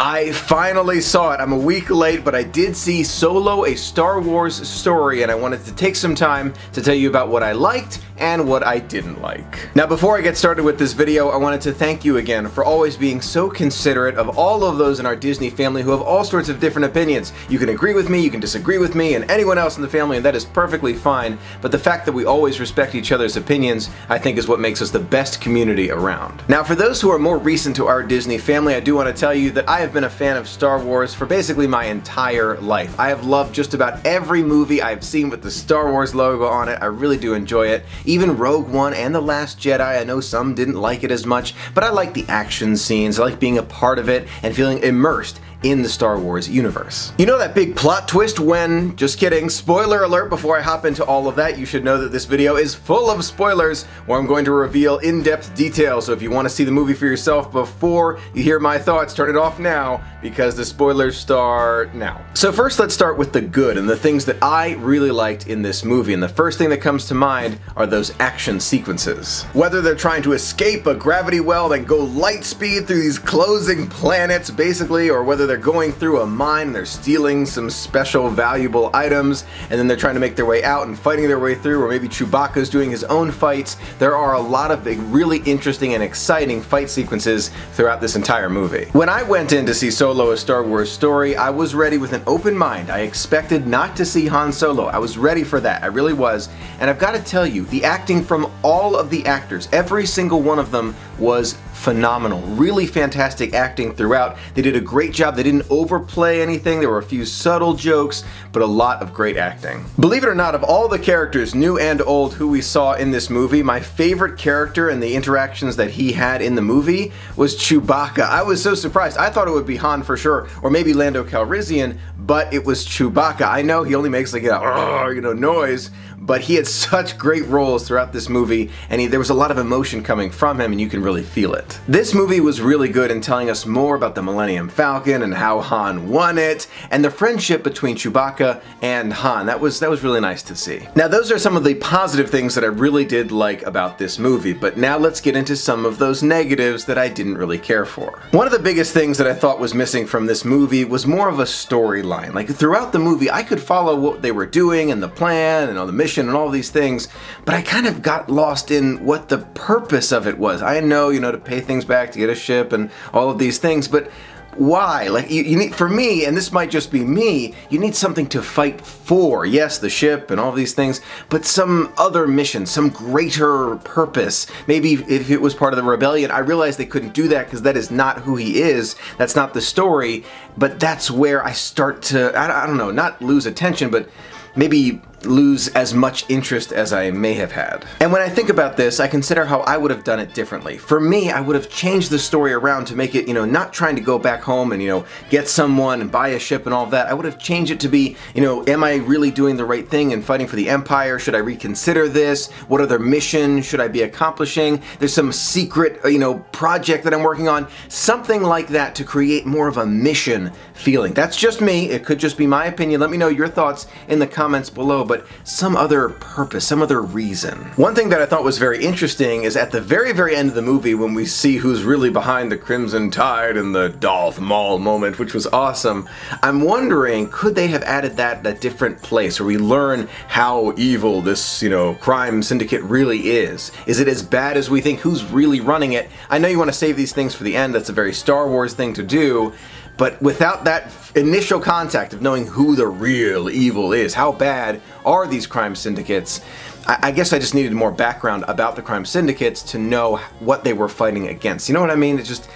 I finally saw it. I'm a week late, but I did see Solo: A Star Wars Story, and I wanted to take some time to tell you about what I liked and what I didn't like. Now, before I get started with this video, I wanted to thank you again for always being so considerate of all of those in our Disney family who have all sorts of different opinions. You can agree with me, you can disagree with me, and anyone else in the family, and that is perfectly fine, but the fact that we always respect each other's opinions, I think, is what makes us the best community around. Now, for those who are more recent to our Disney family, I do want to tell you that I have been a fan of Star Wars for basically my entire life. I have loved just about every movie I've seen with the Star Wars logo on it. I really do enjoy it. Even Rogue One and The Last Jedi, I know some didn't like it as much, but I like the action scenes, I like being a part of it, and feeling immersed in the Star Wars universe. You know that big plot twist when, just kidding, spoiler alert, before I hop into all of that, you should know that this video is full of spoilers where I'm going to reveal in-depth details, so if you want to see the movie for yourself before you hear my thoughts, turn it off now, because the spoilers start now. So first, let's start with the good and the things that I really liked in this movie, and the first thing that comes to mind are those action sequences. Whether they're trying to escape a gravity well and go light speed through these closing planets, basically, or whether they're going through a mine and they're stealing some special valuable items and then they're trying to make their way out and fighting their way through, or maybe Chewbacca's doing his own fights. There are a lot of really interesting and exciting fight sequences throughout this entire movie. When I went in to see Solo: A Star Wars Story, I was ready with an open mind. I expected not to see Han Solo. I was ready for that. I really was. And I've got to tell you, the acting from all of the actors, every single one of them, was phenomenal. Really fantastic acting throughout. They did a great job. They didn't overplay anything. There were a few subtle jokes, but a lot of great acting. Believe it or not, of all the characters, new and old, who we saw in this movie, my favorite character and the interactions that he had in the movie was Chewbacca. I was so surprised. I thought it would be Han for sure, or maybe Lando Calrissian, but it was Chewbacca. I know he only makes like a noise, but he had such great roles throughout this movie, and there was a lot of emotion coming from him, and you can really feel it. This movie was really good in telling us more about the Millennium Falcon and how Han won it, and the friendship between Chewbacca and Han. That was really nice to see. Now, those are some of the positive things that I really did like about this movie, but now let's get into some of those negatives that I didn't really care for. One of the biggest things that I thought was missing from this movie was more of a storyline. Like, throughout the movie, I could follow what they were doing and the plan and all the mission and all these things, but I kind of got lost in what the purpose of it was. I know, to pay things back, to get a ship and all of these things, but why? Like, you need, for me, and this might just be me, you need something to fight for. Yes, the ship and all these things, but some other mission, some greater purpose. Maybe if it was part of the rebellion, I realized they couldn't do that because that is not who he is. That's not the story, but that's where I start to, I don't know, not lose attention, but maybe lose as much interest as I may have had. And when I think about this, I consider how I would have done it differently. For me, I would have changed the story around to make it, not trying to go back home and, get someone and buy a ship and all of that. I would have changed it to be, am I really doing the right thing and fighting for the Empire? Should I reconsider this? What other mission should I be accomplishing? There's some secret, project that I'm working on. Something like that to create more of a mission feeling. That's just me. It could just be my opinion. Let me know your thoughts in the comments below, but some other purpose, some other reason. One thing that I thought was very interesting is at the very, very end of the movie when we see who's really behind the Crimson Tide and the Darth Maul moment, which was awesome. I'm wondering, could they have added that at a different place where we learn how evil this, crime syndicate really is? Is it as bad as we think? Who's really running it? I know you want to save these things for the end. That's a very Star Wars thing to do. But without that initial contact of knowing who the real evil is, how bad are these crime syndicates, I guess I just needed more background about the crime syndicates to know what they were fighting against. You know what I mean? It just,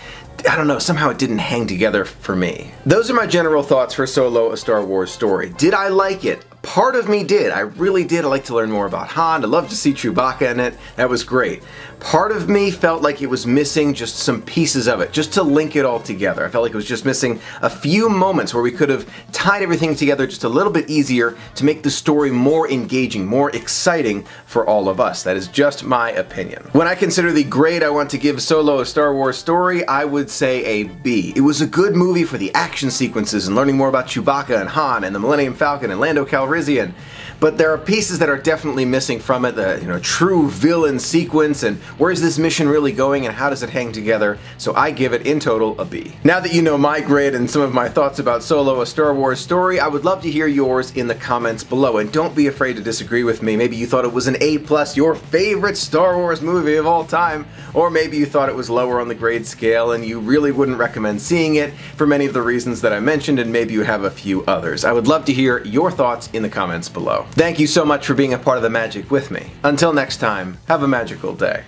I don't know, somehow it didn't hang together for me. Those are my general thoughts for Solo: A Star Wars Story. Did I like it? Part of me did. I really did. I like to learn more about Han. I'd love to see Chewbacca in it. That was great. Part of me felt like it was missing just some pieces of it, just to link it all together. I felt like it was just missing a few moments where we could have tied everything together just a little bit easier to make the story more engaging, more exciting for all of us. That is just my opinion. When I consider the grade I want to give Solo: A Star Wars Story, I would say a B. It was a good movie for the action sequences and learning more about Chewbacca and Han and the Millennium Falcon and Lando Calrissian Calrissian. But there are pieces that are definitely missing from it, the true villain sequence, and where's this mission really going and how does it hang together, so I give it in total a B. Now that you know my grade and some of my thoughts about Solo: A Star Wars Story, I would love to hear yours in the comments below, and don't be afraid to disagree with me. Maybe you thought it was an A+, your favorite Star Wars movie of all time, or maybe you thought it was lower on the grade scale and you really wouldn't recommend seeing it for many of the reasons that I mentioned, and maybe you have a few others. I would love to hear your thoughts in the comments below. Thank you so much for being a part of the magic with me. Until next time, have a magical day.